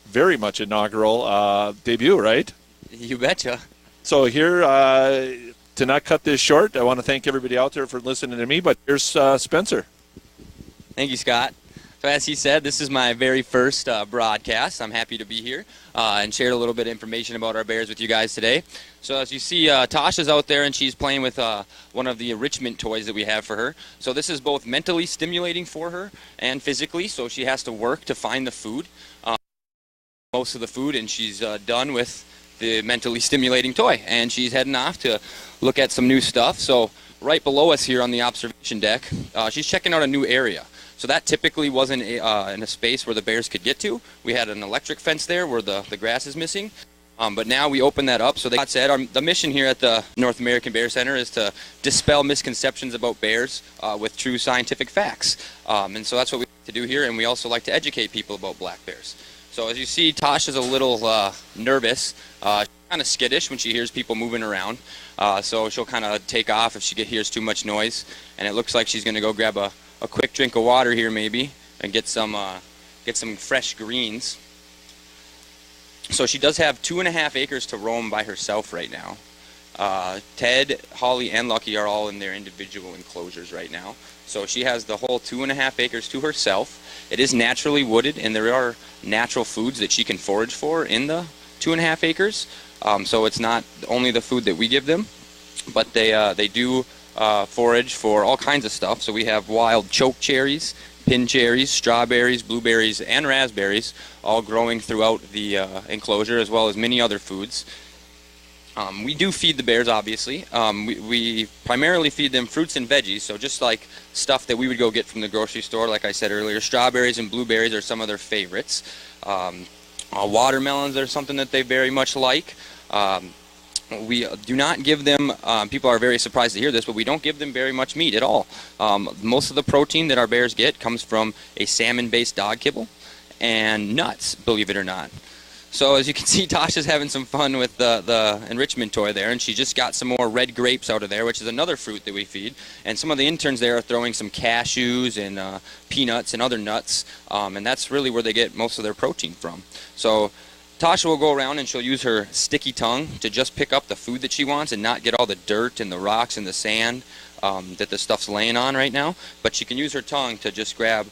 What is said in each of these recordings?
very much inaugural debut, right? You betcha. So here, to not cut this short, I want to thank everybody out there for listening to me, but here's Spencer. Thank you, Scott. So as he said, this is my very first broadcast. I'm happy to be here and share a little bit of information about our bears with you guys today. So as you see, Tasha's out there and she's playing with one of the enrichment toys that we have for her. So this is both mentally stimulating for her and physically, so she has to work to find the food, most of the food, and she's done with the mentally stimulating toy. And she's heading off to look at some new stuff. So right below us here on the observation deck, she's checking out a new area. So that typically wasn't in a space where the bears could get to. We had an electric fence there where the grass is missing. But now we open that up. So they said the mission here at the North American Bear Center is to dispel misconceptions about bears with true scientific facts. And so that's what we like to do here. And we also like to educate people about black bears. So as you see, Tasha's a little nervous. She's kind of skittish when she hears people moving around. So she'll kind of take off if she hears too much noise. And it looks like she's going to go grab a quick drink of water here maybe and get some fresh greens. So she does have 2.5 acres to roam by herself right now. Ted, Holly, and Lucky are all in their individual enclosures right now. So she has the whole 2.5 acres to herself. It is naturally wooded, and there are natural foods that she can forage for in the 2.5 acres. So it's not only the food that we give them, but they do forage for all kinds of stuff. So we have wild choke cherries, pin cherries, strawberries, blueberries, and raspberries, all growing throughout the enclosure, as well as many other foods. We do feed the bears, obviously. We primarily feed them fruits and veggies, so just like stuff that we would go get from the grocery store, like I said earlier. Strawberries and blueberries are some of their favorites. Watermelons are something that they very much like. We do not give them, people are very surprised to hear this, but we don't give them very much meat at all. Most of the protein that our bears get comes from a salmon-based dog kibble and nuts, believe it or not. So as you can see, Tasha's having some fun with the enrichment toy there, and she just got some more red grapes out of there, which is another fruit that we feed. And some of the interns there are throwing some cashews and peanuts and other nuts, and that's really where they get most of their protein from. So Tasha will go around and she'll use her sticky tongue to just pick up the food that she wants and not get all the dirt and the rocks and the sand that the stuff's laying on right now. But she can use her tongue to just grab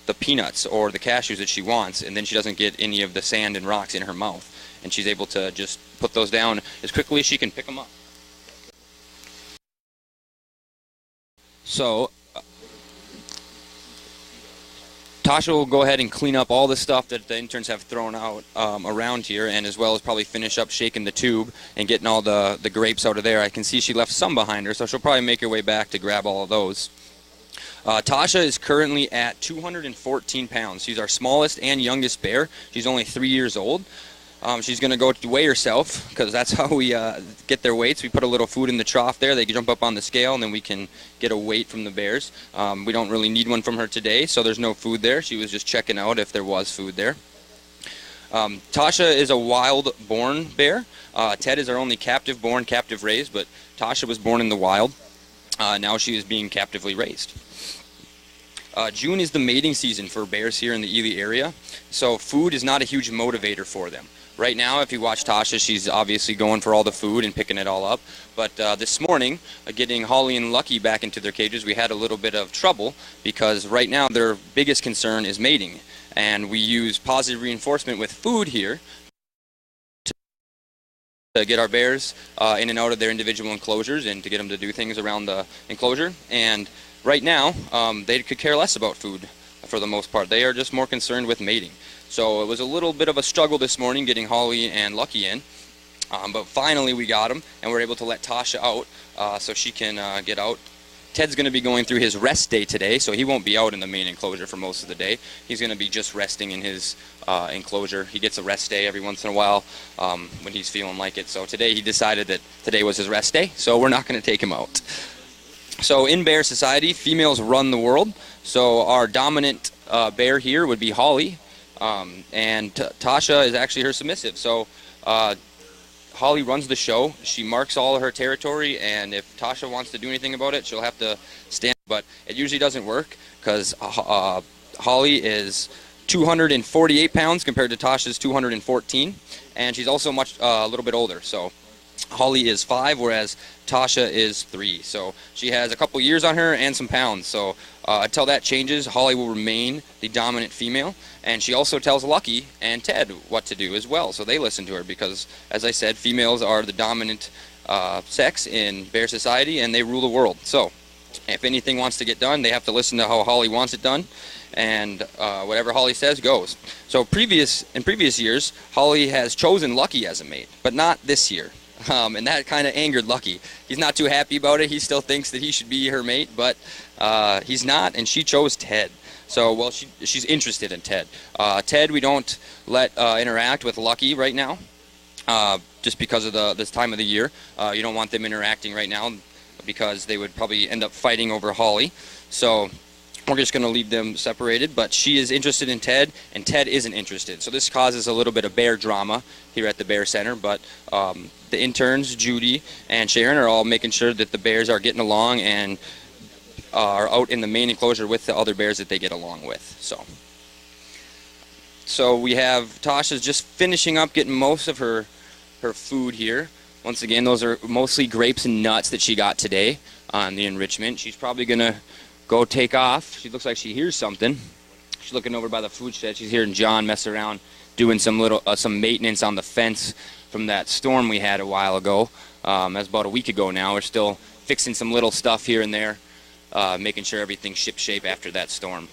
the peanuts or the cashews that she wants, and then she doesn't get any of the sand and rocks in her mouth. And she's able to just put those down as quickly as she can pick them up. So Tasha will go ahead and clean up all the stuff that the interns have thrown out around here, and as well as probably finish up shaking the tube and getting all the grapes out of there. I can see she left some behind her, so she'll probably make her way back to grab all of those. Tasha is currently at 214 pounds. She's our smallest and youngest bear. She's only 3 years old. She's going to go to weigh herself, because that's how we get their weights. We put a little food in the trough there. They jump up on the scale, and then we can get a weight from the bears. We don't really need one from her today, so there's no food there. She was just checking out if there was food there. Tasha is a wild-born bear. Ted is our only captive-born, captive-raised, but Tasha was born in the wild. Now she is being captively raised. June is the mating season for bears here in the Ely area, so food is not a huge motivator for them. Right now, if you watch Tasha, she's obviously going for all the food and picking it all up. But this morning, getting Holly and Lucky back into their cages, we had a little bit of trouble because right now their biggest concern is mating. And we use positive reinforcement with food here to get our bears in and out of their individual enclosures and to get them to do things around the enclosure. And right now, they could care less about food for the most part. They are just more concerned with mating. So it was a little bit of a struggle this morning getting Holly and Lucky in, but finally we got them, and we're able to let Tasha out so she can get out. Ted's going to be going through his rest day today, so he won't be out in the main enclosure for most of the day. He's going to be just resting in his enclosure. He gets a rest day every once in a while when he's feeling like it. So today he decided that today was his rest day, so we're not going to take him out. So in bear society, females run the world. So our dominant bear here would be Holly, and Tasha is actually her submissive. So Holly runs the show. She marks all of her territory, and if Tasha wants to do anything about it, she'll have to stand. But it usually doesn't work because Holly is 248 pounds compared to Tasha's 214, and she's also a little bit older. So Holly is 5, whereas Tasha is 3. So she has a couple years on her and some pounds. So until that changes, Holly will remain the dominant female. And she also tells Lucky and Ted what to do as well. So they listen to her because, as I said, females are the dominant sex in bear society, and they rule the world. So if anything wants to get done, they have to listen to how Holly wants it done. And whatever Holly says goes. So in previous years, Holly has chosen Lucky as a mate, but not this year. And that kind of angered Lucky. He's not too happy about it. He still thinks that he should be her mate, but he's not, and she chose Ted. So, well, she's interested in Ted. Ted, we don't let interact with Lucky right now, just because of this time of the year. You don't want them interacting right now because they would probably end up fighting over Holly. So we're just going to leave them separated, but she is interested in Ted, and Ted isn't interested. So this causes a little bit of bear drama here at the Bear Center, but the interns, Judy and Sharon, are all making sure that the bears are getting along and are out in the main enclosure with the other bears that they get along with. So we have Tasha's just finishing up getting most of her food here. Once again, those are mostly grapes and nuts that she got today on the enrichment. She's probably going to go take off. She looks like she hears something. She's looking over by the food shed. She's hearing John mess around doing some maintenance on the fence from that storm we had a while ago. That's about a week ago now. We're still fixing some little stuff here and there, making sure everything's shipshape after that storm.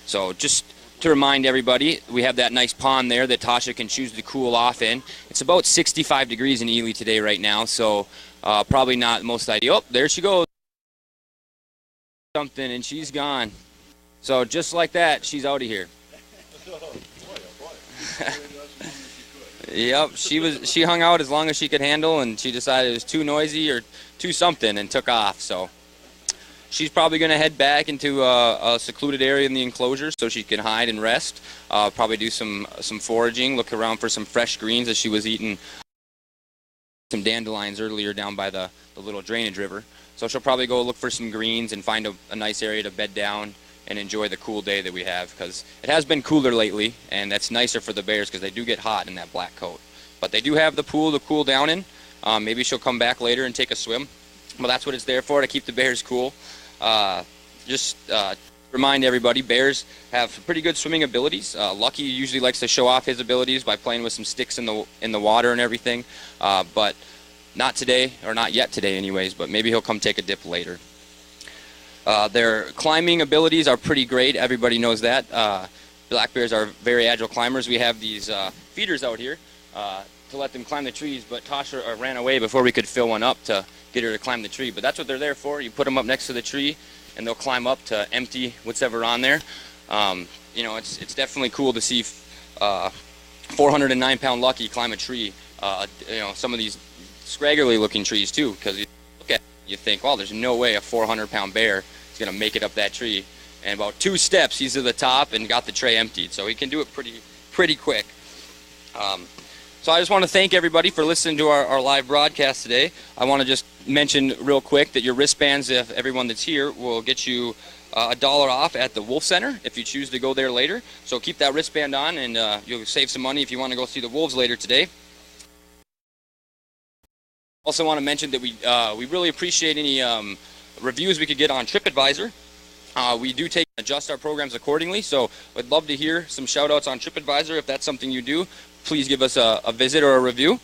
So just to remind everybody, we have that nice pond there that Tasha can choose to cool off in. It's about 65 degrees in Ely today right now, so probably not most ideal. Oh, there she goes. Something, and she's gone. So just like that, she's out of here. Yep, she hung out as long as she could handle, and she decided it was too noisy or too something and took off. So she's probably going to head back into a secluded area in the enclosure so she can hide and rest. Probably do some foraging, look around for some fresh greens, as she was eating some dandelions earlier down by the little drainage river. So she'll probably go look for some greens and find a nice area to bed down and enjoy the cool day that we have, because it has been cooler lately, and that's nicer for the bears because they do get hot in that black coat. But they do have the pool to cool down in. Maybe she'll come back later and take a swim. Well, that's what it's there for, to keep the bears cool. Just remind everybody, bears have pretty good swimming abilities. Lucky usually likes to show off his abilities by playing with some sticks in the water and everything, but not today, or not yet today anyways, but maybe he'll come take a dip later. Their climbing abilities are pretty great. Everybody knows that. Black bears are very agile climbers. We have these feeders out here to let them climb the trees, but Tasha ran away before we could fill one up to get her to climb the tree. But that's what they're there for. You put them up next to the tree, and they'll climb up to empty whatever on there. You know, it's definitely cool to see 409-pound Lucky climb a tree. You know, some of these scraggly looking trees too, because you look at it, you think, well, there's no way a 400-pound bear is going to make it up that tree. And about 2 steps, he's to the top and got the tray emptied. So he can do it pretty quick. So I just want to thank everybody for listening to our live broadcast today. I want to just mention real quick that your wristbands, if everyone that's here, will get you $1 off at the Wolf Center if you choose to go there later. So keep that wristband on, and you'll save some money if you want to go see the wolves later today. Also want to mention that we really appreciate any reviews we could get on TripAdvisor. We do take and adjust our programs accordingly, so I'd love to hear some shout-outs on TripAdvisor. If that's something you do, please give us a visit or a review.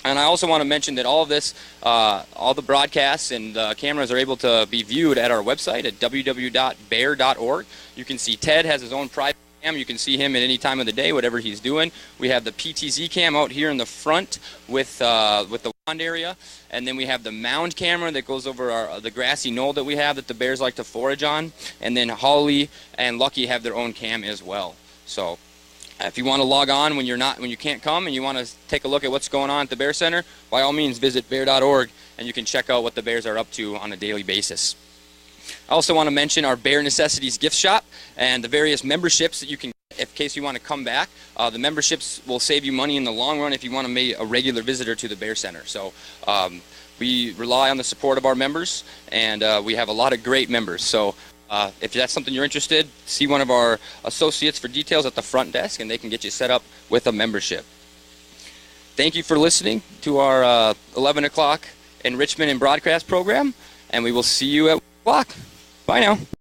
And I also want to mention that all of this, all the broadcasts and cameras are able to be viewed at our website at www.bear.org. You can see Ted has his own private cam. You can see him at any time of the day, whatever he's doing. We have the PTZ cam out here in the front with the pond area, and then we have the mound camera that goes over the grassy knoll that we have that the bears like to forage on. And then Holly and Lucky have their own cam as well. So if you want to log on when you can't come and you want to take a look at what's going on at the Bear Center, by all means visit bear.org and you can check out what the bears are up to on a daily basis. I also want to mention our Bear Necessities gift shop and the various memberships that you can get in case you want to come back. The memberships will save you money in the long run if you want to be a regular visitor to the Bear Center. So we rely on the support of our members, and we have a lot of great members. So If that's something you're interested, see one of our associates for details at the front desk, and they can get you set up with a membership. Thank you for listening to our 11 o'clock enrichment and broadcast program, and we will see you at 1 o'clock. Bye now.